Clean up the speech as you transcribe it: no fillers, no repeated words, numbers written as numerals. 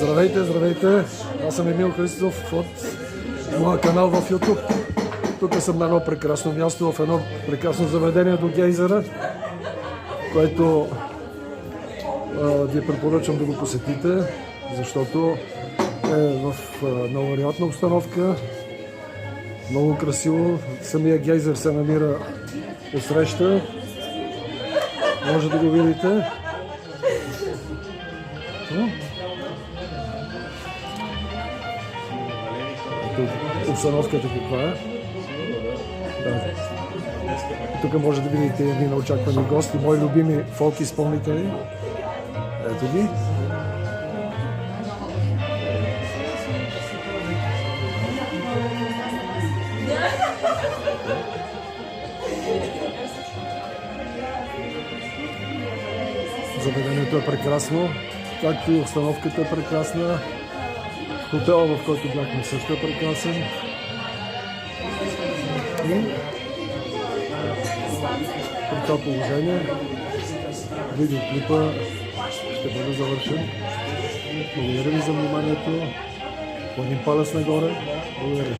Здравейте, здравейте! Аз съм Емил Христов от моя канал в YouTube. Тук съм на едно прекрасно място, в едно прекрасно заведение до гейзера, което ви препоръчвам да го посетите, защото е в много приятна обстановка, много красиво. Самия гейзер се намира отсреща. Може да го видите. Обстановката каква е. Да. Тук може да видите едни неочаквани гости, мои любими фолк изпълнители. Ето ги. Заведението е прекрасно, както и обстановката е прекрасна. Хотелът, в който бяхме, също е прекрасен. И при това положение видеоклипа ще бъде завършен. Благодаря ви за вниманието. По един палец нагоре. Благодаря.